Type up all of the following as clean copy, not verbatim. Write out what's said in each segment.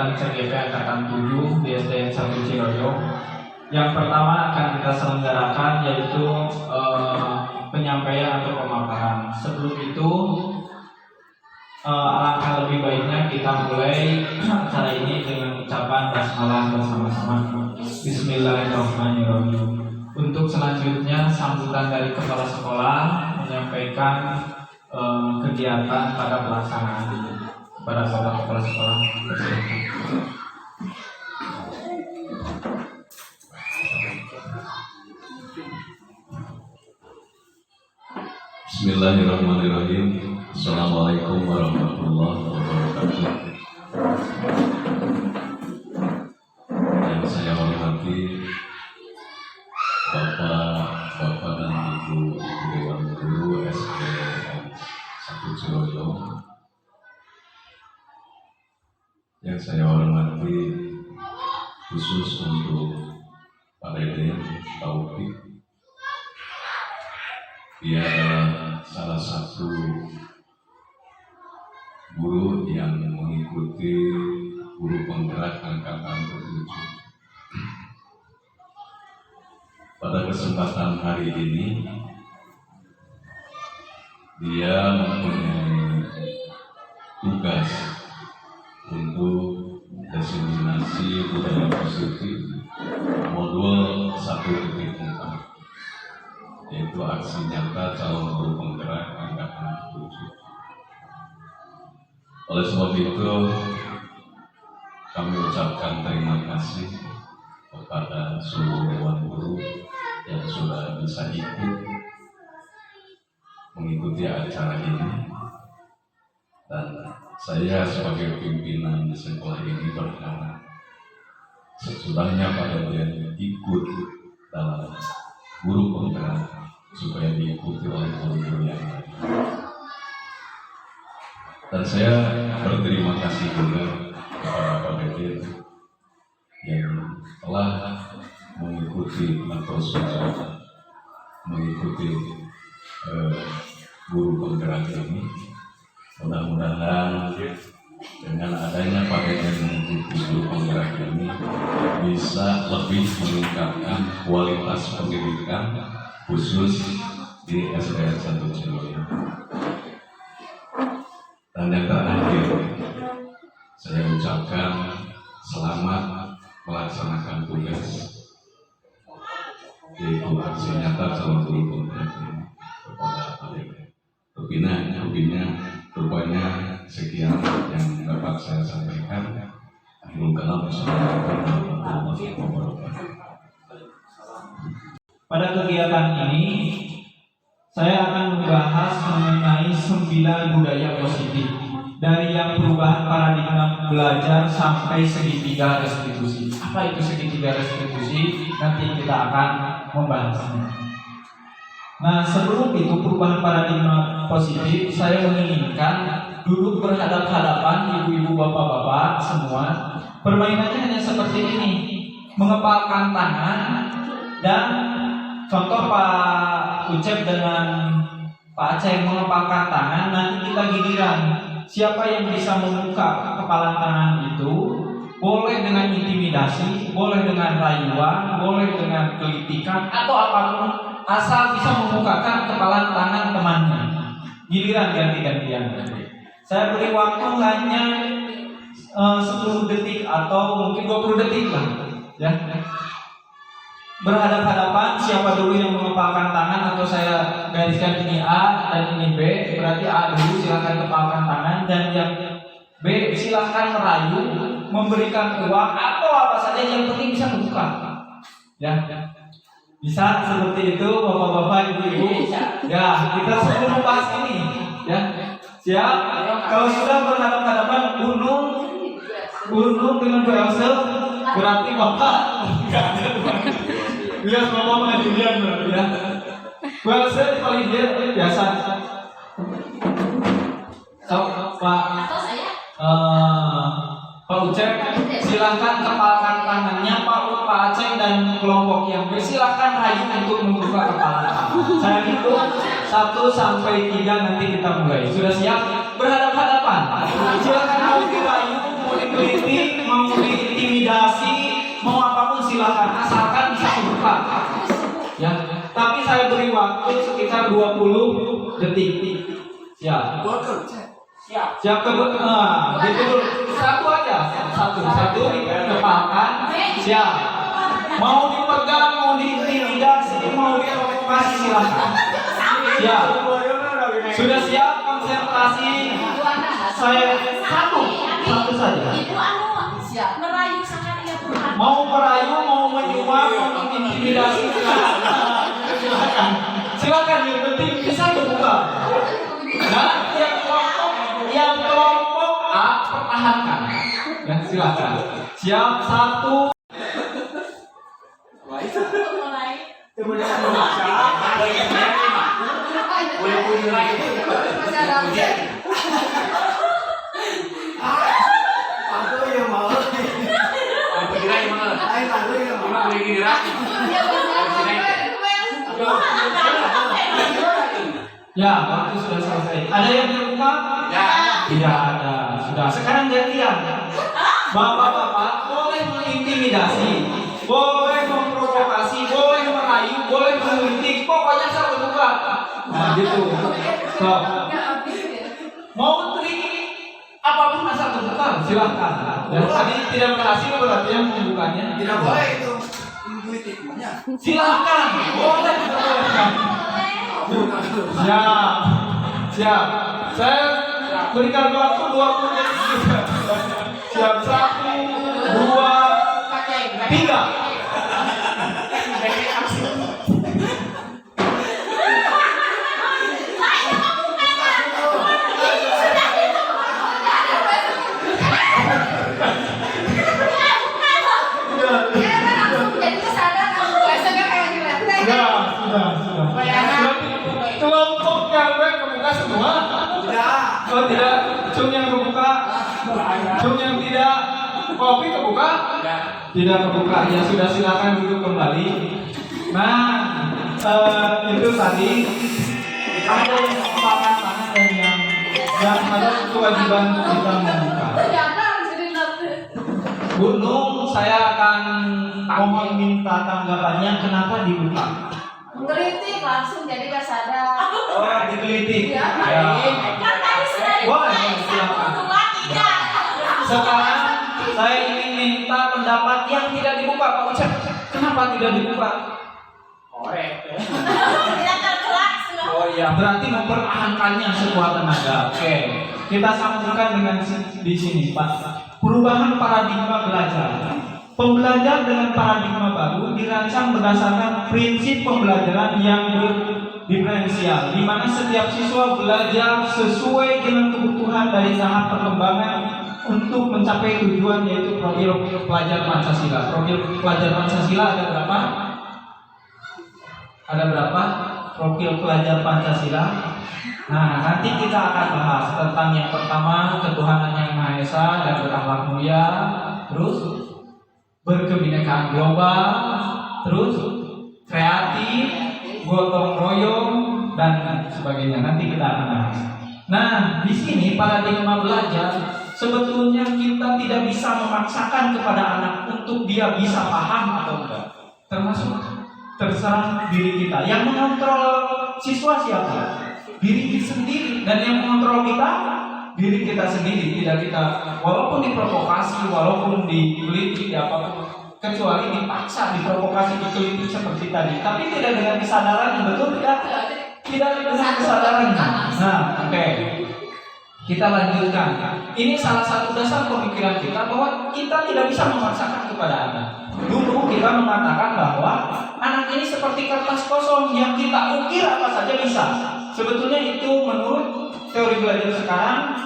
kegiatan CGP Angkatan 7 di SDN 1 Ciroyong. Yang pertama akan kita selenggarakan yaitu penyampaian atau pemaparan. Sebelum itu, alangkah lebih baiknya kita mulai acara ini dengan ucapan basmalah bersama-sama. Bismillahirrahmanirrahim. Untuk selanjutnya sambutan dari kepala sekolah menyampaikan kegiatan pada pelaksanaan ini. Kepada Bapak Kepala Sekolah. Bismillahirrahmanirrahim. Assalamualaikum warahmatullahi wabarakatuh. Yang saya hormati Bapak dan Ibu Dewan Guru SDN 1 Ciroyong. Yang saya hormati khusus untuk Pak Deden Taufik. Dia adalah salah satu guru yang mengikuti guru penggerak angkatan 7. Pada kesempatan hari ini, dia mempunyai tugas untuk diseminasi budaya positif modul 1.4, yaitu aksi nyata calon guru penggerak angkatan 7. Oleh sebab itu, kami ucapkan terima kasih kepada seluruh dewan guru yang sudah bisa mengikuti acara ini, dan saya sebagai pimpinan di sekolah ini berharap sesudahnya Pak Deden ikut dalam guru penggerak supaya diikuti oleh guru-guru yang lain. Dan saya berterima kasih juga kepada Pak Deden yang telah mengikuti atau sudah mengikuti guru penggerak ini. Mudah-mudahan dengan adanya Pak Deden mengikuti guru penggerak ini bisa lebih meningkatkan kualitas pendidikan khusus di SDN 1 Ciroyong. Dan yang terakhir, saya ucapkan selamat melaksanakan tugas, yaitu aksi nyata calon guru penggerak ini kepada Pak Deden. Rupanya sekian yang dapat saya sampaikan. Akhirul kalam. Assalamualaikum warahmatullahi wabarakatuh. Pada kegiatan ini, saya akan membahas mengenai 9 budaya positif, dari yang perubahan paradigma belajar sampai segitiga restitusi. Apa itu segitiga restitusi? Nanti kita akan membahasnya. Nah, sebelum itu perubahan paradigma positif, saya menginginkan duduk berhadap-hadapan ibu-ibu, bapak-bapak semua. Permainannya hanya seperti ini, mengepalkan tangan, dan contoh Pak Ucep dengan Pak Aceh mengepalkan tangan, nanti kita giliran. Siapa yang bisa membuka kepalan tangan itu, boleh dengan intimidasi, boleh dengan rayuan, boleh dengan kelitikan, atau apapun, asal bisa membukakan kepalan tangan temannya. Giliran ganti-gantian. Saya beri waktu hanya 10 detik atau mungkin 20 detik lah, ya. Berhadap-hadapan, siapa dulu yang mengepalkan tangan, atau saya gariskan ini A dan ini B, berarti A dulu silakan kepalkan tangan, dan yang B silakan merayu, memberikan uang atau apa saja yang penting bisa membuka, ya. Bisa seperti itu, bapak-bapak, ibu-ibu. Ya, kita sebelum membahas ini, ya. Siap? Kalau sudah berhadapan-hadapan, gunung dengan berhasil, berarti bapak enggak ada. Lihat bapak pengadilan, ya. Berhasil paling dia biasa. Pak Ucep, silahkan kepalkan tangannya. Pak Aceh dan kelompok yang B, silahkan rayu untuk membuka kepala tangan. Saya hitung 1 sampai 3, nanti kita mulai. Sudah siap? Berhadap-hadapan. Silahkan mau dirayu, mau dikritik, mau diintimidasi, mau apapun silakan, asalkan bisa membuka. Ya, tapi saya beri waktu sekitar 20 detik. Siap. Siap gitu. Satu aja, satu dikepalkan. Siap. Mau dipegang, mau diintimidasi, mau diprovokasi silakan. Siap. Sudah siap konsentrasi? Saya satu saja. Mau merayu, mau menyuap, mau mengintimidasi, silakan. Yang penting bisa terbuka. Dan yang kelompok A pertahankan. Ya, silakan. Siap, satu. Ya, waktu sudah selesai. Ada yang terbuka? Ya. Tidak ada. Sudah. Sekarang gantian. Bapak-bapak boleh mengintimidasi, boleh memprovokasi, boleh merayu, boleh mengkritik. Pokoknya saya terbuka. Nah, gitu. So, mau trik apapun asal terbuka, silakan. Dan tadi tidak berhasil berarti yang membukanya Tidak boleh itu intuitifnya. silakan. Boleh. Siap. Saya berikan waktu 20 detik. Siap, 1, 2, 3. Kelompok yang kebuka semua? Oh tidak, cung yang kebuka, cung yang tidak, kopi kebuka? Tidak kebuka. Ya sudah, silakan duduk kembali. Nah, itu tadi ada yang kesempatan sana dan yang ada kewajiban kita membuka. Bu Nung, saya akan mohon minta tanggapannya kenapa dibuka. Menggelitik langsung jadi gak sadar. Oh, digelitik. Ya. Kan tadi sudah Boleh, dimulai silakan. 1, 2, 3. Sekarang saya ingin minta pendapat yang tidak dibuka, Pak Ucap. Kenapa tidak dibuka? Tidak tergerak sudah. Oh iya, berarti mempertahankannya sekuat tenaga. Oke, kita sambungkan dengan di sini, Pak. Perubahan paradigma belajar. Pembelajar dengan paradigma baru dirancang berdasarkan prinsip pembelajaran yang berdiferensial, di mana setiap siswa belajar sesuai dengan kebutuhan dari tahap perkembangan untuk mencapai tujuan, yaitu profil pelajar Pancasila. Profil pelajar Pancasila ada berapa? Ada berapa? Profil pelajar Pancasila. Nah, nanti kita akan bahas tentang yang pertama, ketuhanan yang Maha Esa dan berakhlak mulia, terus berkebinekaan global, terus kreatif, gotong royong, dan sebagainya. Nanti kita akan bahas. Nah, di sini paradigma belajar sebetulnya kita tidak bisa memaksakan kepada anak untuk dia bisa paham atau enggak. Termasuk terserah diri kita. Yang mengontrol siswa siapa? Diri kita sendiri. Dan yang mengontrol kita, diri kita sendiri. Tidak kita, walaupun diprovokasi, walaupun dikritik, apapun, kecuali dipaksa, diprovokasi, dikritik seperti tadi. Tapi tidak dengan kesadaran yang betul, tidak dengan kesadaran. Nah, oke. Kita lanjutkan. Ini salah satu dasar pemikiran kita bahwa kita tidak bisa memaksakan kepada anak. Dulu kita mengatakan bahwa anak ini seperti kertas kosong yang kita ukir apa saja bisa. Sebetulnya itu menurut teori belajar sekarang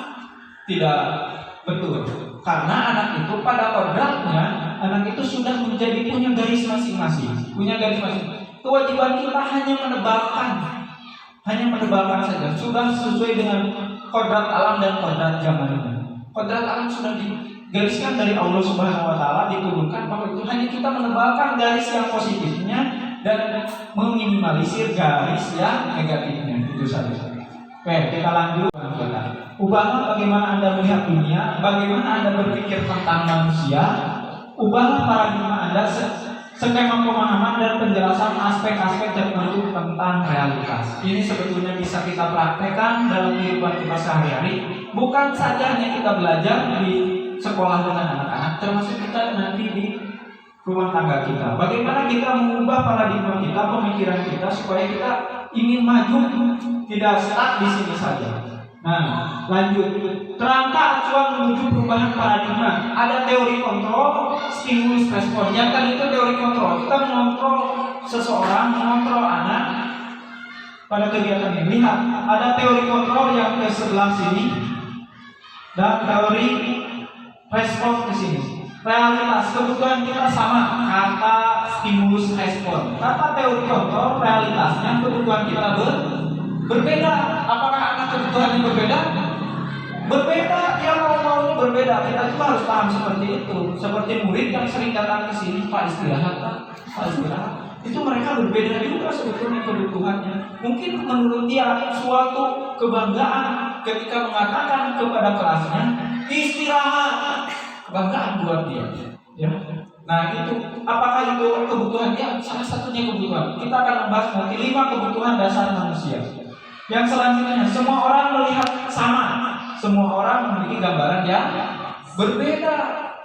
tidak betul. Karena anak itu pada kodratnya, anak itu sudah menjadi punya garis masing-masing. Punya garis masing-masing. Kewajiban kita hanya menebalkan saja. Sudah sesuai dengan kodrat alam dan kodrat zaman ini. Kodrat alam sudah digariskan dari Allah Subhanahu wa taala, diturunkan bahwa itu hanya kita menebalkan garis yang positifnya dan meminimalisir garis yang negatifnya. Itu saja. Oke, kita lanjut. ubahlah bagaimana Anda melihat dunia, bagaimana Anda berpikir tentang manusia, ubahlah paradigma Anda, skema pemahaman dan penjelasan aspek-aspek tertentu tentang realitas. Ini sebetulnya bisa kita praktekkan dalam kehidupan kita sehari-hari, bukan saja hanya kita belajar di sekolah dengan anak-anak, termasuk kita nanti di rumah tangga kita. Bagaimana kita mengubah paradigma kita, pemikiran kita, supaya kita ingin maju, tidak stuck di sini saja. Nah, lanjut. Kerangka acuan menuju perubahan paradigma. Ada teori kontrol, stimulus respon. Yang tadi itu teori kontrol. Kita mengontrol seseorang, mengontrol anak pada kegiatan ini. Lihat, ada teori kontrol yang ke sebelah sini dan teori respon ke sini. Realitas, kebutuhan kita sama. Kata stimulus respon. Kata teori kontrol, realitasnya kebutuhan kita berbeda. Apakah anak kebutuhannya berbeda? Berbeda, dia mau-maunya berbeda. Kita juga harus paham seperti itu. Seperti murid yang sering datang ke sini, Pak istirahat, Pak istirahat. Itu mereka berbeda juga sebetulnya kebutuhannya. Mungkin menurut dia suatu kebanggaan ketika mengatakan kepada kelasnya istirahat, kebanggaan buat dia. Ya. Nah itu, apakah itu kebutuhan dia? Salah satunya kebutuhan. Kita akan membahas nanti 5 kebutuhan dasar manusia. Yang selanjutnya, semua orang melihat sama. Semua orang memiliki gambaran yang berbeda.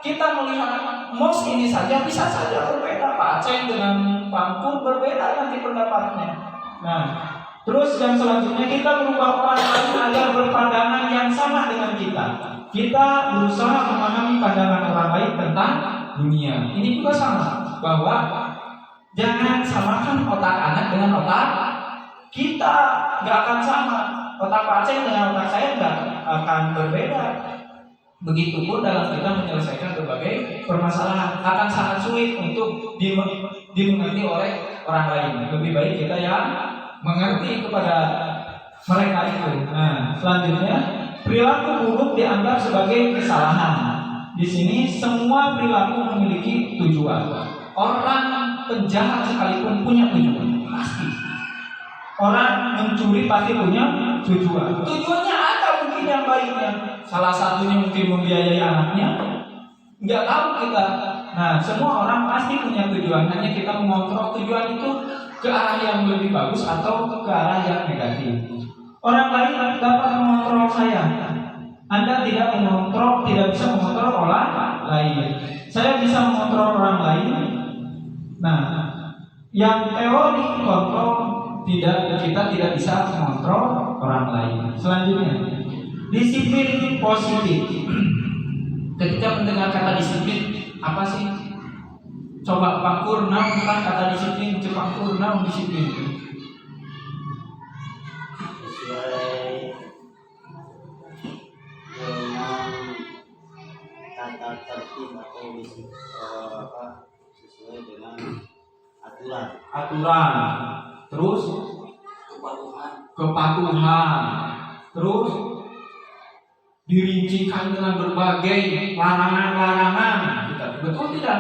Kita melihat mos ini saja bisa saja berbeda. Pak Aceh dengan Pak Angkut berbeda nanti pendapatnya. Nah, terus yang selanjutnya kita merubah orang lain agar berpandangan yang sama dengan kita. Kita berusaha memahami pandangan orang lain tentang dunia. Ini juga sama, bahwa jangan samakan otak anak dengan otak kita. Nggak akan sama. Otak Pak Aceh dengan otak saya nggak akan berbeda. Begitupun dalam kita menyelesaikan berbagai permasalahan akan sangat sulit untuk dimengerti oleh orang lain. Lebih baik kita yang mengerti kepada mereka itu. Nah, selanjutnya perilaku buruk dianggap sebagai kesalahan. Di sini semua perilaku memiliki tujuan. Orang penjahat sekalipun punya tujuan, pasti. Orang mencuri pasti punya tujuan. Tujuannya ada mungkin yang baiknya. Salah satunya mungkin membiayai anaknya. Nggak tahu kita. Nah, semua orang pasti punya tujuan. Hanya kita mengontrol tujuan itu ke arah yang lebih bagus atau ke arah yang negatif. Orang lain dapat mengontrol saya. Anda tidak bisa mengontrol orang lain. Saya bisa mengontrol orang lain. Nah, yang teori kontrol kita tidak bisa mengontrol orang lain. Selanjutnya, disiplin positif. Ketika mendengar kata disiplin, apa sih? Coba Pangkur naon kan kata disiplin, Pangkur naon disiplin. Sesuai dengan tata tertib atau sesuai dengan aturan. Terus kepatuhan. Terus dirincikan dengan berbagai larangan-larangan. Betul tidak?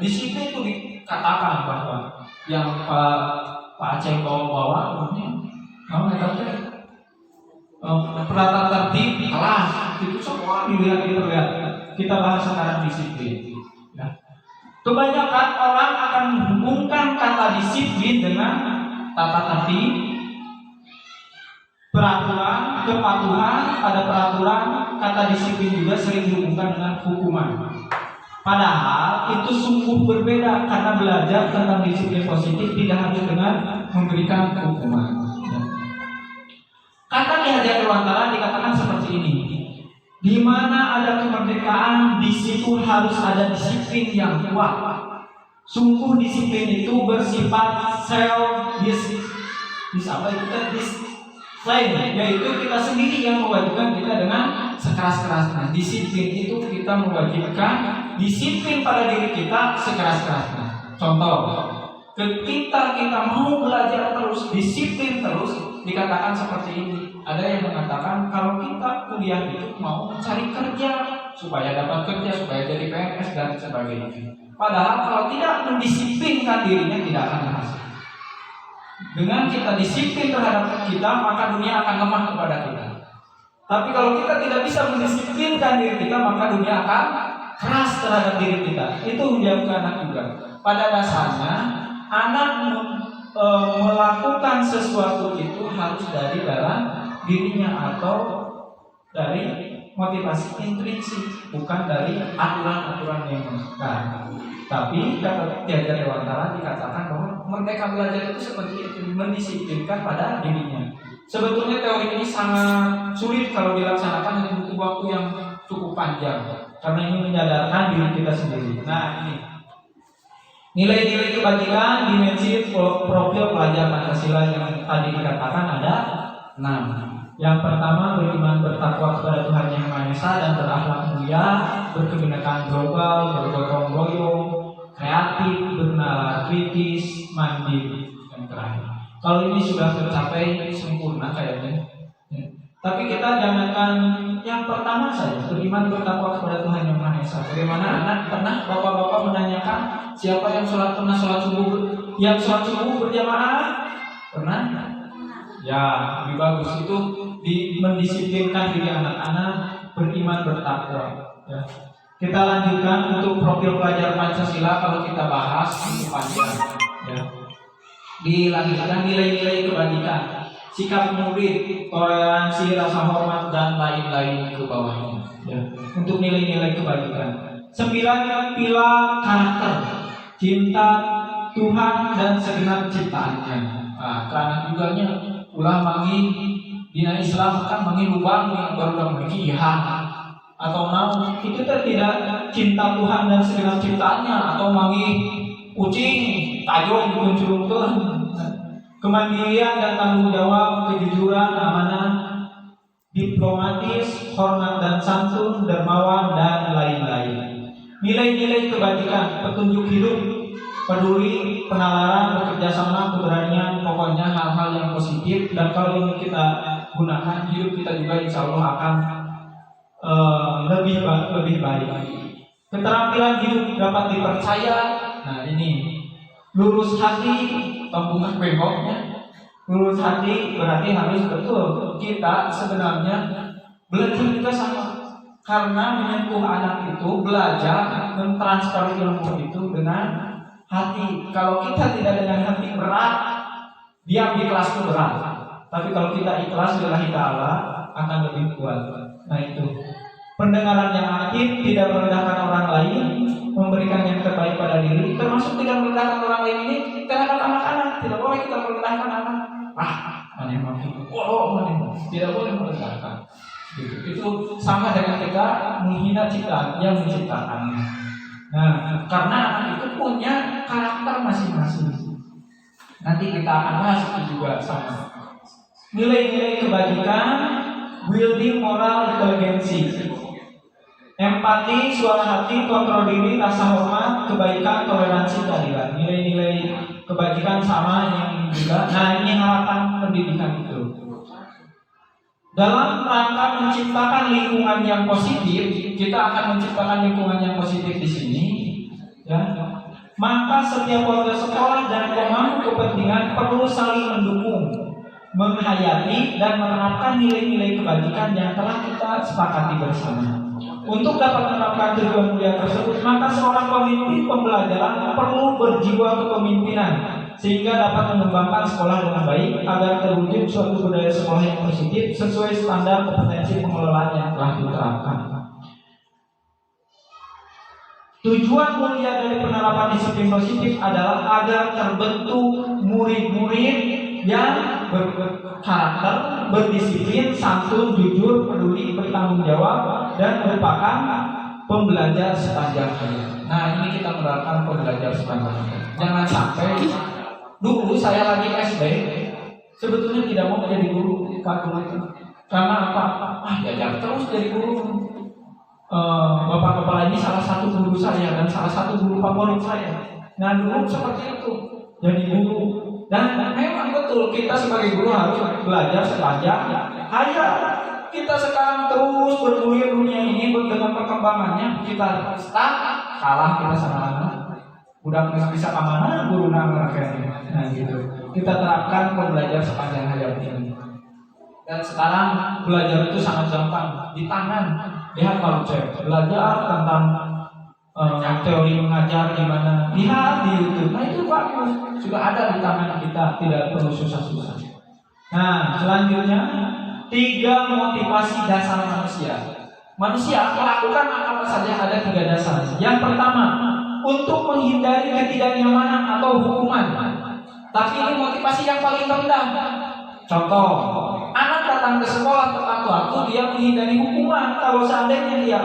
Di situ itu dikatakan bahwa yang Pak Aceh bawa penata tertib kelas itu semua dilihat. Kita bahas sekarang disiplin. Ya. Kebanyakan orang akan menghubungkan kata disiplin dengan tata tertib, peraturan, kepatuhan. Ada peraturan, kata disiplin juga sering dihubungkan dengan hukuman. Padahal itu sungguh berbeda, karena belajar tentang disiplin positif tidak harus dengan memberikan hukuman. Kata Ki Hajar Dewantara dikatakan seperti ini: di mana ada kemerdekaan, di situ harus ada disiplin yang kuat. Sungguh disiplin itu bersifat yaitu kita sendiri yang mewajibkan kita dengan sekeras-kerasnya. Disiplin itu kita mewajibkan disiplin pada diri kita sekeras-kerasnya. Contoh, ketika kita mau belajar terus, disiplin terus, dikatakan seperti ini. Ada yang mengatakan kalau kita kuliah itu mau mencari kerja supaya dapat kerja, supaya jadi PNS dan sebagainya. Padahal kalau tidak mendisiplinkan dirinya tidak akan berhasil. Dengan kita disiplin terhadap kita, maka dunia akan lemah kepada kita. Tapi kalau kita tidak bisa mendisiplinkan diri kita, maka dunia akan keras terhadap diri kita. Itu menjadi anak juga. Pada dasarnya, anak melakukan sesuatu itu harus dari dalam dirinya atau dari motivasi intrinsik, bukan dari aturan-aturan yang mengekang. Tapi kata Diajar Dewantara dikatakan bahwa merdeka belajar itu seperti itu, mendisiplinkan pada dirinya. Sebetulnya teori ini sangat sulit kalau dilaksanakan dan butuh waktu yang cukup panjang, karena ini menyadarkan diri kita sendiri. Nah, ini nilai-nilai kebajikan, dimensi profil pelajar Pancasila yang tadi dikatakan ada 6. Yang pertama, beriman bertakwa kepada Tuhan Yang Maha Esa dan berakhlak mulia, berkebinekaan global, bergotong royong, kreatif, bernalar kritis, mandiri, dan terakhir. Kalau ini sudah tercapai sempurna kayaknya. Tapi kita jangankan yang pertama saja, beriman bertakwa kepada Tuhan Yang Maha Esa. Bagaimana anak pernah bapak-bapak menanyakan siapa yang pernah sholat subuh berjamaah? Pernah? Ya, lebih bagus itu mendisiplinkan diri anak-anak beriman bertakwa. Ya. Kita lanjutkan untuk profil pelajar Pancasila. Kalau kita bahas itu panjang. Ya. Dilanjutkan nilai-nilai kebajikan, sikap murid, toleransi, rasa hormat, dan lain-lain ke bawahnya. Ya. Untuk nilai-nilai kebajikan, 9 pilar karakter, cinta Tuhan dan segenap ciptaannya. Nah, karena juganya ulah mangi dina Islam kan mangi lubang yang baru memiliki atau mau itu tidak cinta Tuhan dan segenap ciptaannya, atau mangi kucing tajam diluncurkan. Kemandirian dan tanggung jawab, kejujuran, amanah, diplomatis, hormat dan santun, dermawan, dan lain-lain. Nilai-nilai kebajikan, petunjuk hidup, peduli, penalaran, bekerja sama, keberanian, pokoknya hal-hal yang positif. Dan kalau ini kita gunakan, hidup kita juga insya Allah akan lebih baik. Keterampilan hidup dapat dipercaya. Nah ini lurus hati, tabungan bengkoknya. Lurus hati berarti harus betul. Kita sebenarnya belajar juga sama, karena menyentuh anak itu belajar mentransfer ilmu itu dengan hati. Kalau kita tidak dengan hati berat, diam di kelas itu berat. Tapi kalau kita ikhlas lillahi ta'ala akan lebih kuat. Nah itu pendengaran yang aktif, tidak merendahkan orang lain, memberikan yang terbaik pada diri, termasuk tidak merendahkan orang lain ini terhadap anak-anak. Tidak boleh kita merendahkan anak. Mana mampu? Tidak boleh merendahkan. Itu sama dengan kita menghina ciptaan yang menciptakannya. Nah, karena anak itu punya karakter masing-masing. Nanti kita akan bahas itu juga sama. Nilai-nilai kebajikan, building moral inteligensi, empati, suara hati, kontrol diri, rasa hormat, kebaikan, toleransi, keadilan. Nilai-nilai kebajikan sama yang juga. Nah, ini harapan pendidikan itu. Dalam rangka menciptakan lingkungan yang positif, kita akan menciptakan lingkungan yang positif di sini. Ya. Maka setiap warga sekolah dan pemangku kepentingan perlu saling mendukung, menghayati dan menerapkan nilai-nilai kebajikan yang telah kita sepakati bersama. Untuk dapat menerapkan tujuan mulia tersebut, maka seorang pemimpin pembelajaran perlu berjiwa kepemimpinan sehingga dapat mengembangkan sekolah dengan baik agar terwujud suatu budaya sekolah yang positif sesuai standar kompetensi pengelolaan yang telah diterapkan. Tujuan mulia dari penerapan disiplin positif adalah agar terbentuk murid-murid yang berkarakter, berdisiplin, santun, jujur, peduli, bertanggung jawab, dan merupakan pembelajar sepanjang hayat. Nah, ini kita menerapkan pembelajar sepanjang hayat. Jangan sampai dulu saya lagi SD, sebetulnya tidak mau menjadi guru Pak Guru itu. Karena apa? Belajar terus jadi guru. Bapak kepala ini salah satu guru saya dan salah satu guru favorit saya. Nah, dulu seperti itu, jadi guru. Dan memang betul kita sebagai guru harus belajar sepanjang hayat. Kita sekarang terus bergulir dunia ini dengan perkembangannya. Kita stuck, kalah kita sama anak. Udah nggak bisa kemana, guru nggak. Nah gitu. Kita terapkan pembelajar sepanjang hayat ini. Dan sekarang belajar itu sangat gampang, di tangan. Lihat Pak Ucep, belajar tentang teori mengajar gimana, lihat di YouTube. Nah itu bagus, sudah ada di tangan kita, tidak perlu susah-susah. Nah selanjutnya 3 motivasi dasar manusia. Manusia melakukan apa saja ada 3 dasar. Yang pertama, untuk menghindari ketidaknyamanan atau hukuman. Tapi ini motivasi yang paling rendah. Contoh, anak datang ke sekolah tepat waktu, dia menghindari hukuman. Kalau seandainya dia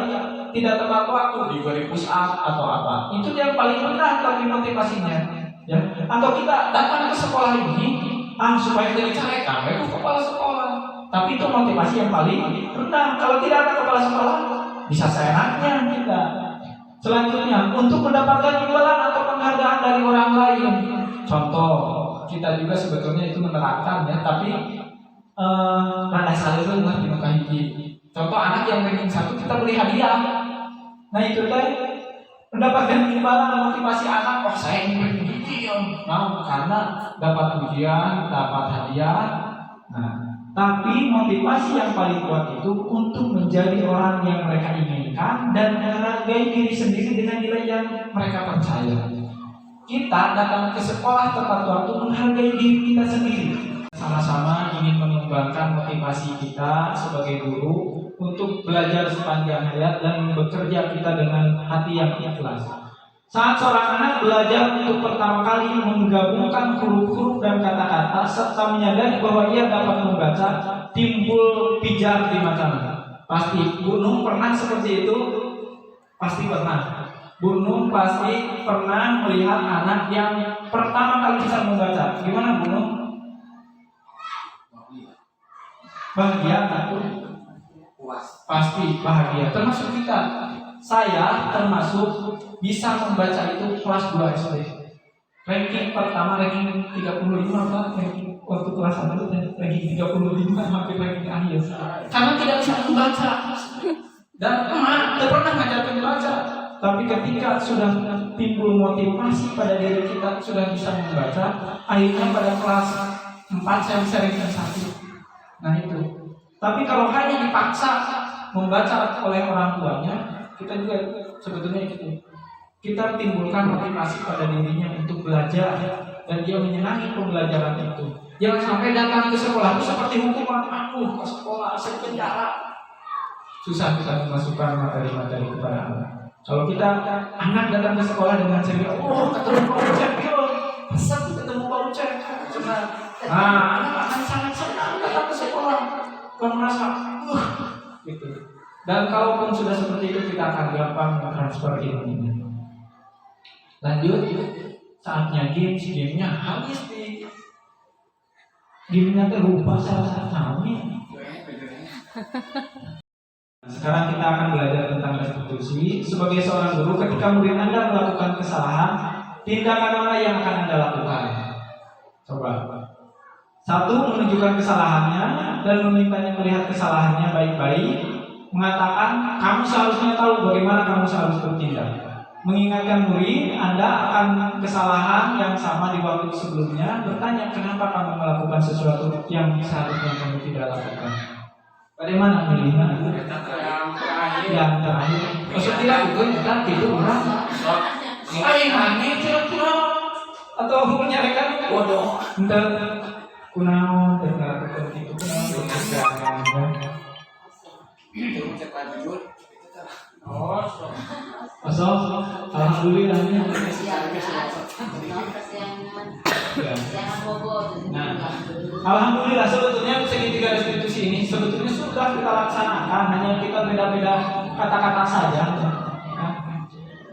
tidak tepat waktu, diberi push up atau apa, itu yang paling rendah tapi motivasinya. Ya. Atau kita datang ke sekolah ini, supaya jadi carekan, itu kepala sekolah. Tapi itu motivasi yang paling rendah. Kalau tidak ada kepala sekolah, bisa seenaknya kita. Selanjutnya, untuk mendapatkan imbalan atau penghargaan dari orang lain. Contoh, kita juga sebetulnya itu menerapkan ya, tapi pada saat itu di muka hiji. Contoh anak yang ranking 1 kita beri hadiah. Nah itu teh mendapatkan imbalan motivasi anak. Oh saya ingin ranking hiji, mau karena dapat ujian, dapat hadiah. Nah, tapi motivasi yang paling kuat itu untuk menjadi orang yang mereka inginkan dan menghargai diri sendiri dengan nilai yang mereka percaya. Kita datang ke sekolah tepat waktu menghargai diri kita sendiri. Sama-sama ingin mengembangkan motivasi kita sebagai guru untuk belajar sepanjang hayat dan bekerja kita dengan hati yang ikhlas. Saat seorang anak belajar untuk pertama kali menggabungkan huruf-huruf dan kata-kata serta menyadari bahwa ia dapat membaca, timbul pijar di matanya. Pasti Gunung pernah seperti itu? Pasti pernah. Gunung pasti pernah melihat anak yang pertama kali bisa membaca. Gimana Gunung? Bahagia atau Puas. pasti bahagia. Termasuk kita. Saya termasuk bisa membaca itu kelas 2 SD. Ranking pertama, ranking 35 apa? Ranking waktu kelas 1 ranking 35 hampir ranking akhir. Karena tidak bisa membaca. Dan emak tidak pernah ngajarin baca. Tapi ketika sudah timbul motivasi pada diri kita sudah bisa membaca, akhirnya pada kelas 4 saya bisa ranking 1. Nah itu. Tapi kalau hanya dipaksa membaca oleh orang tuanya, kita juga sebetulnya itu. Kita timbulkan motivasi pada dirinya untuk belajar dan dia menyenangi pembelajaran itu. Jangan sampai datang ke sekolah itu seperti hukuman. Aku ke sekolah, saya penjara. Susah kita memasukkan materi-materi kepada anak. Kalau kita anak datang ke sekolah dengan ceria, oh ketemu Pak Ucep, pasal ketemu Pak Ucep, anak akan sangat senang datang ke sekolah, bukan merasa, gitu. Dan kalaupun sudah seperti itu kita akan gampang transfer ilmunya. Lanjut, saatnya gamenya habis di gamenya terlupa salah satunya. Sekarang kita akan belajar tentang restitusi. Sebagai seorang guru, ketika murid Anda melakukan kesalahan, tindakan mana yang akan Anda lakukan? Coba. 1. Menunjukkan kesalahannya dan memintanya melihat kesalahannya baik-baik. Mengatakan, kamu seharusnya tahu bagaimana kamu seharusnya bertindak. Mengingatkan murid Anda akan kesalahan yang sama di waktu sebelumnya. Bertanya, kenapa kamu melakukan sesuatu yang seharusnya kamu tidak lakukan. Bagaimana milihnya? Yang terakhir. Maksudnya itu kan itu orang. Aneh kira-kira atau menyalakan bodoh. Entah kunaon dan melakukan itu alhamdulillahnya. Jangan bobo. Nah, alhamdulillah sebetulnya segitiga restitusi ini sebetulnya sudah kita laksanakan, hanya kita beda-beda kata-kata saja.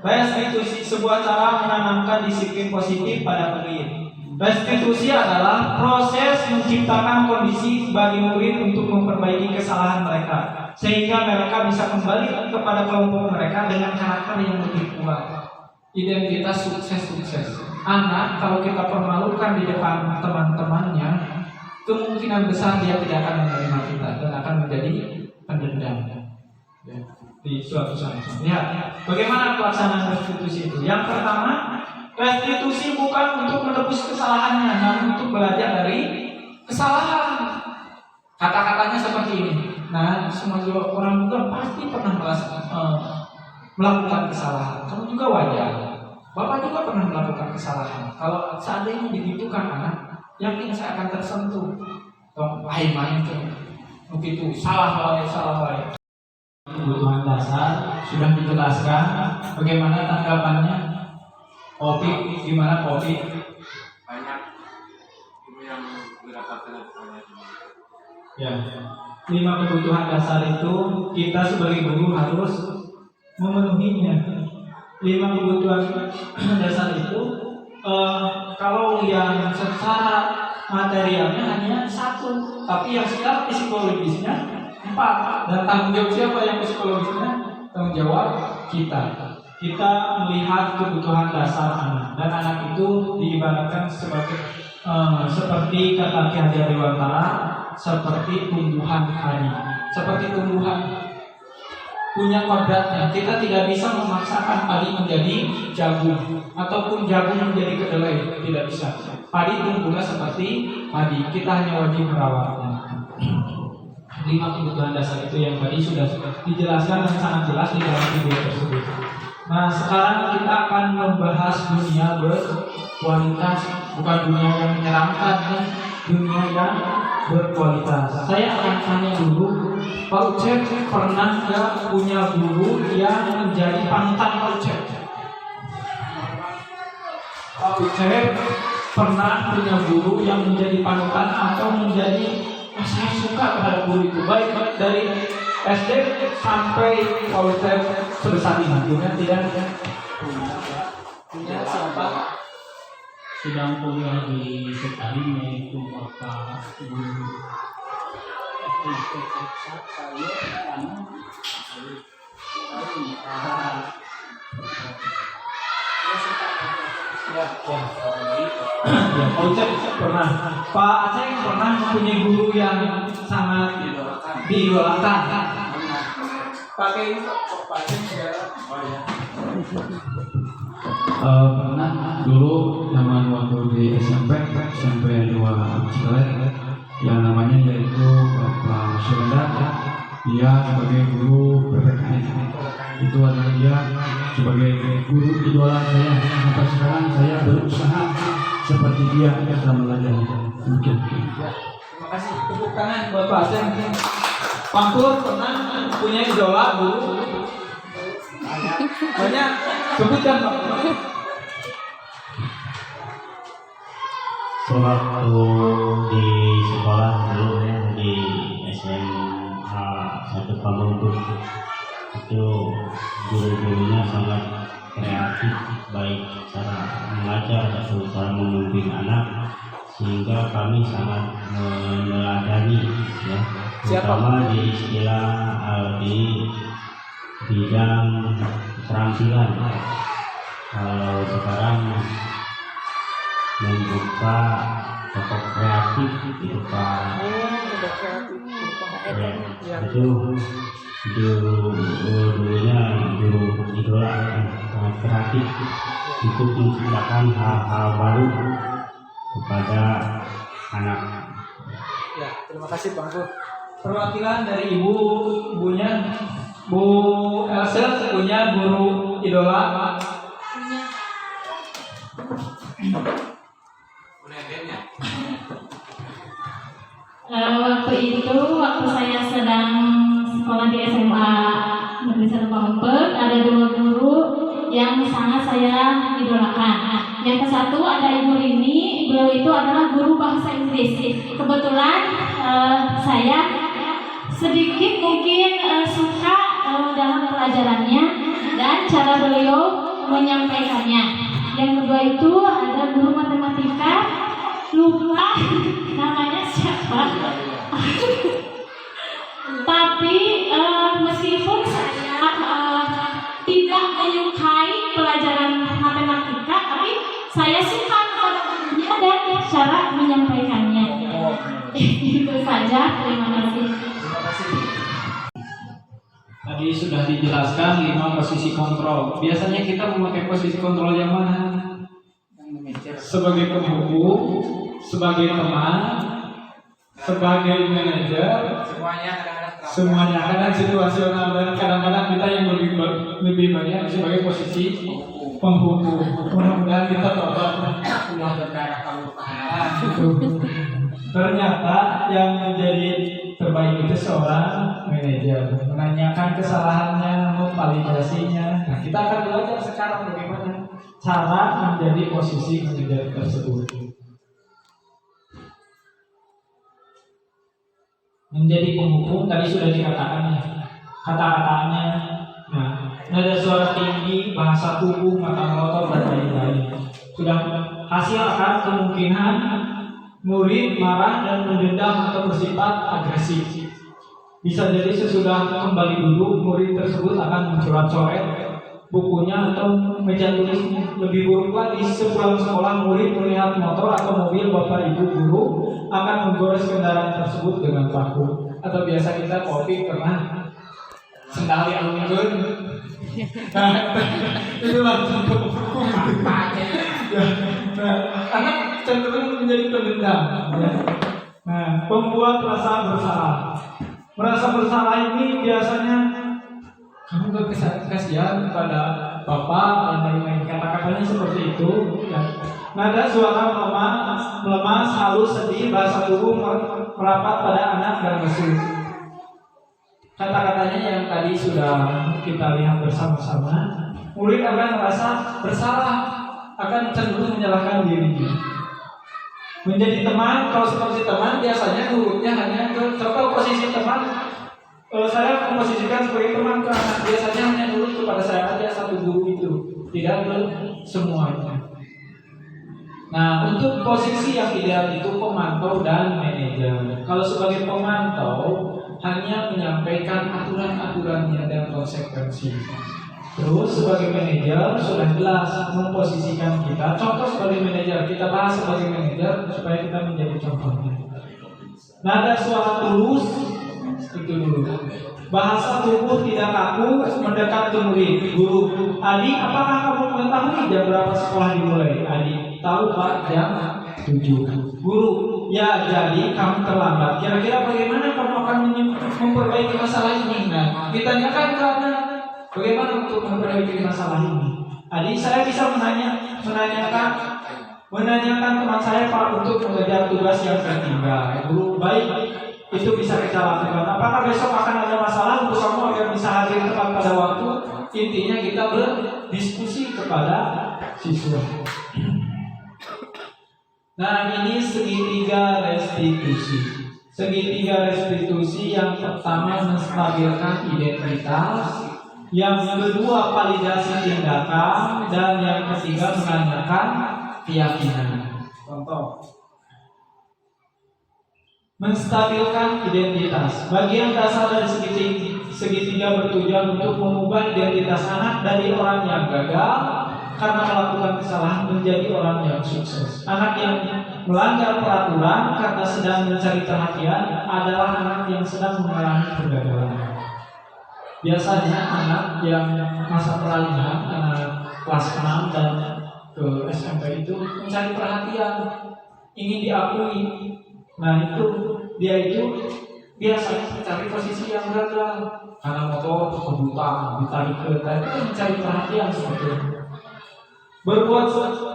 Restitusi sebuah cara menanamkan disiplin positif pada murid. Restitusi adalah proses menciptakan kondisi bagi murid untuk memperbaiki kesalahan mereka, sehingga mereka bisa kembali kepada kelompok mereka dengan karakter yang lebih kuat. Identitas sukses. Anak kalau kita permalukan di depan teman-temannya, kemungkinan besar dia tidak akan menerima kita dan akan menjadi pendendam ya, di suatu saat. Lihat bagaimana pelaksanaan restitusi itu. Yang pertama, restitusi bukan untuk menebus kesalahannya, namun untuk belajar dari kesalahan. Kata-katanya seperti ini. Nah, semua orang juga pasti pernah melakukan kesalahan. Kamu juga wajar. Bapak juga pernah melakukan kesalahan. Kalau seandainya dibutuhkan anak, yakin saya akan tersentuh. Tong lain main tuh. Begitu salah wae. Kebutuhan dasar sudah dijelaskan. Bagaimana tanggapannya? Kopi, gimana kopi? Banyak ibu yang mendapatkan Ya, 5 kebutuhan dasar itu kita sebagai guru harus memenuhinya. 5 kebutuhan dasar itu kalau yang secara materialnya hanya 1, tapi yang secara psikologisnya 4. Dan tanggung jawab siapa yang psikologisnya? Tanggung jawab kita. Kita melihat kebutuhan dasar anak, dan anak itu diibaratkan seperti kata Ki Hajar Dewantara, seperti tumbuhan padi. Seperti tumbuhan punya kodratnya. Kita tidak bisa memaksakan padi menjadi jagung ataupun jagung menjadi kedelai, tidak bisa. Padi tumbuhnya seperti padi. Kita hanya wajib merawatnya. 5 kebutuhan dasar itu yang tadi sudah dijelaskan dan sangat jelas di dalam video tersebut. Nah, sekarang kita akan membahas dunia berkualitas, bukan dunia yang menyeramkan, dunia yang berkualitas. Saya akan tanya dulu, Pak Ucep pernah nggak punya guru yang menjadi panutan Pak Ucep? Pak Ucep pernah punya guru yang menjadi panutan atau menjadi saya suka terhadap guru itu, baik dari SD sampai Pak Ucep sebesar ini? Tidak. Punya siapa? Sedang kuliah di Setarim, yaitu Bapak Guru Ya, Pak Ucep pernah. Pak Aceh pernah mempunyai guru yang sangat diidolakan. Pakai ini Pak Aceh segala. pernah dulu zaman waktu di SMP 2 Cilelet, yang namanya yaitu Bapak Surenda. Dia sebagai guru PPKN. Itu adalah dia sebagai guru idola saya. Sampai sekarang saya berusaha seperti dia dalam belajar. Mungkin. Terima kasih. Tepuk tangan buat Pak Aceh. Pak Pur pernah punya idola guru? Banyak. Sebutkan Pak. Sewaktu di sekolah dulu ya, di SMA 1 Pamungkus, itu guru-gurunya sangat kreatif, baik cara mengajar atau cara memimpin anak, sehingga kami sangat meneladani ya, terutama di istilah di bidang keterampilan. Kalau sekarang membuka toko kreatif itu Pak, itu dulunya guru idola sangat kreatif, itu menciptakan hal-hal baru kepada anak. Ya, terima kasih Bang Pur. Perwakilan dari ibunya Bu Elsa punya guru idola. Waktu saya sedang sekolah di SMA Negeri 1 Pamungpek, ada 2 guru yang sangat saya idolakan. Yang ke-1 ada Ibu Rini, beliau itu adalah guru bahasa Inggris. Kebetulan saya sedikit mungkin suka dalam pelajarannya dan cara beliau menyampaikannya. Yang kedua itu ada guru matematika, lupa namanya siapa. Tapi meskipun saya tidak menyukai pelajaran matematika, tapi saya suka kepada gurunya dan cara menyampaikannya. Itu saja, terima kasih. Tadi sudah dijelaskan 5 posisi kontrol. Biasanya kita memakai posisi kontrol yang mana? Sebagai pembuku, sebagai teman, sebagai manajer Semuanya kadang-kadang semuanya kadang situasional dan kadang-kadang kita yang lebih banyak sebagai posisi penghukum. Mudah-mudahan kita tobat. Allah berdarah kamu Ternyata yang menjadi terbaik itu seorang manajer, menanyakan kesalahannya, memvalidasinya. Nah, kita akan belajar sekarang bagaimana cara menjadi posisi manajer tersebut. Menjadi penghukum tadi sudah dikatakan ya, kata-katanya. Nah, nada suara tinggi, bahasa tubuh, mata melotot dan lain-lain. Sudah hasil akan kemungkinan murid marah dan mendendam atau bersifat agresif. Bisa jadi sesudah kembali duduk, murid tersebut akan mencoret-coret bukunya atau meja tulisnya. Lebih buruk lagi, sepulang sekolah murid melihat motor atau mobil bapak ibu guru akan menggores kendaraan tersebut dengan paku. Atau biasa kita kopi pernah sendal dialungkeun. Nah, itu langsung ke hukum. Nah, anak cenderung menjadi pendendam. Nah, pembuat rasa bersalah. Merasa bersalah ini biasanya kamu kasihan pada bapak dan lain-lain, kata-katanya seperti itu. Ya. Nada suara melemas, halus, sedih, bahasa tubuh merapat pada anak dan lesu. Kata-katanya yang tadi sudah kita lihat bersama-sama. Murid akan merasa bersalah, akan cenderung menyalahkan dirinya. Menjadi teman, kalau seperti teman biasanya nurutnya hanya ke contoh posisi teman. Saya memposisikan sebagai teman ke anak, biasanya hanya nurut kepada saya aja satu guru itu, tidak ke semuanya. Nah, untuk posisi yang ideal itu pemantau dan manajer. Kalau sebagai pemantau hanya menyampaikan aturan-aturannya dan konsekuensi. Terus sebagai manajer sudah jelas memposisikan kita. Contoh sebagai manajer, kita bahas sebagai manajer supaya kita menjadi contohnya. Nada suara tulus itu dulu. Bahasa tubuh tidak kaku, mendekat ke murid. Guru, Adi, apakah kamu mengetahui jam berapa sekolah dimulai? Adi, tahu Pak, jam 7. Guru, ya jadi kamu terlambat. Kira-kira bagaimana kamu akan memperbaiki masalah ini? Nah, ditanyakan ke anak, bagaimana untuk memperbaiki masalah ini? Adi, saya bisa menanyakan teman saya Pak untuk mengejar tugas yang tertinggal. Guru, baik. Itu bisa kita lakukan. Apakah besok akan ada masalah untuk kamu agar bisa hadir tepat pada waktu? Intinya kita berdiskusi kepada siswa. Nah, ini segitiga restitusi. Segitiga restitusi yang pertama menstabilkan identitas, yang kedua validasi tindakan, dan yang ketiga menanyakan keyakinan. Contoh. Menstabilkan identitas. Bagian dasar dari segitiga bertujuan untuk mengubah identitas anak dari orang yang gagal karena melakukan kesalahan menjadi orang yang sukses. Anak yang melanggar peraturan karena sedang mencari perhatian adalah anak yang sedang mengalami kegagalan. Biasanya anak yang masa peralihan, anak kelas 6 dan ke SMP itu mencari perhatian, ingin diakui. Nah dia itu biasa mencari posisi yang gagal karena motor kebutuhan ditarik ke dan itu mencari perhatian seperti itu. Berbuat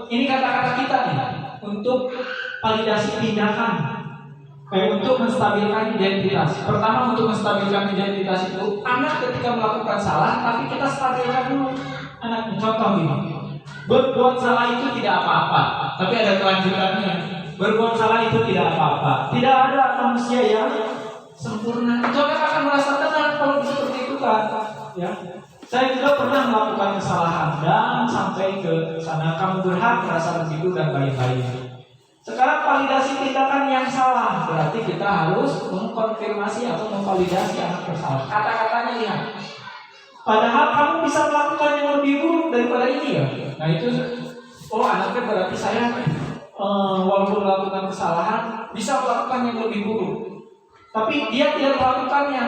ini kata-kata kita nih untuk validasi tindakan, untuk menstabilkan identitas. Pertama untuk menstabilkan identitas itu anak ketika melakukan salah tapi kita stabilkan dulu anak. Contoh gini, berbuat salah itu tidak apa-apa, tapi ada kelanjutannya. Berbuat salah itu tidak apa-apa. Tidak ada manusia yang sempurna. Itu akan merasa tenang kalau seperti itu kan. Ya. Saya juga pernah melakukan kesalahan dan sampai ke sana kamu berhak merasa begitu dan lain-lain. Sekarang validasi tindakan yang salah, berarti kita harus mengkonfirmasi atau memvalidasi anak bersalah. Kata-katanya lihat. Padahal kamu bisa melakukan yang lebih buruk daripada ini ya. Nah itu, anaknya berarti saya walaupun melakukan kesalahan bisa melakukan yang lebih buruk, tapi dia tidak melakukannya.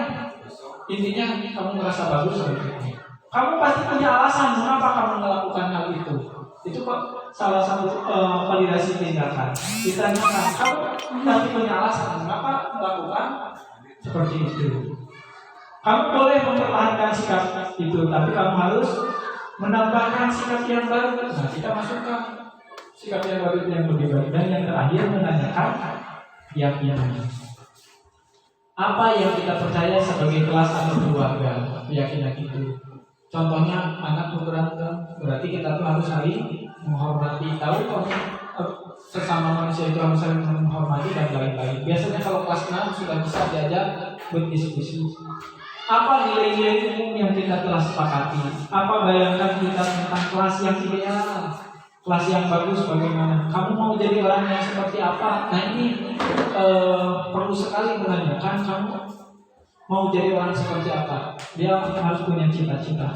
Intinya kamu merasa bagus. Kamu pasti punya alasan mengapa kamu melakukan hal itu. Itu kok salah satu validasi tindakan. Ditanyakan, kamu tapi punya alasan mengapa melakukan seperti itu. Kamu boleh mempertahankan sikap itu, tapi kamu harus menambahkan sikap yang baru. Nah, kita masukkan sikap yang baru yang lebih baik. Dan yang terakhir menanyakan keyakinan. Apa yang kita percaya sebagai kelas atau keluarga, keyakinan itu. Contohnya anak berantem, berarti kita tuh harus saling menghormati. Tahu kok sesama manusia itu harus saling menghormati dan lain-lain. Biasanya kalau kelas 6 sudah bisa diajak berdiskusi. Apa nilai-nilai umum yang kita telah sepakati? Apa bayangan kita tentang kelas yang ideal? Kelas yang bagus bagaimana? Kamu mau jadi orang yang seperti apa? Nah ini perlu sekali menanyakan kamu mau jadi orang seperti apa. Dia harus punya cita-cita.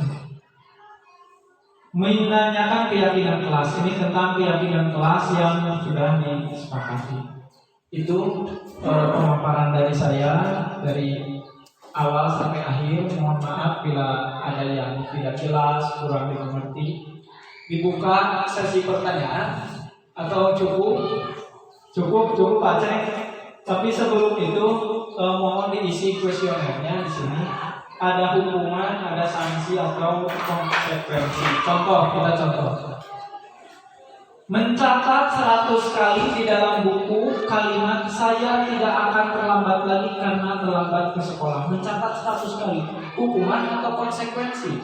Menanyakan keyakinan kelas. Ini tentang keyakinan kelas yang sudah disepakati. Itu pemaparan dari saya dari awal sampai akhir. Mohon maaf bila ada yang tidak jelas, kurang dimengerti. Dibuka sesi pertanyaan atau cukup Pak Ceng. Tapi sebelum itu mohon diisi kuesionernya di sini. Ada hukuman, ada sanksi atau konsekuensi. Contoh, kita contoh. Mencatat 100 kali di dalam buku kalimat saya tidak akan terlambat lagi karena terlambat ke sekolah. Mencatat 100 kali. Hukuman atau konsekuensi?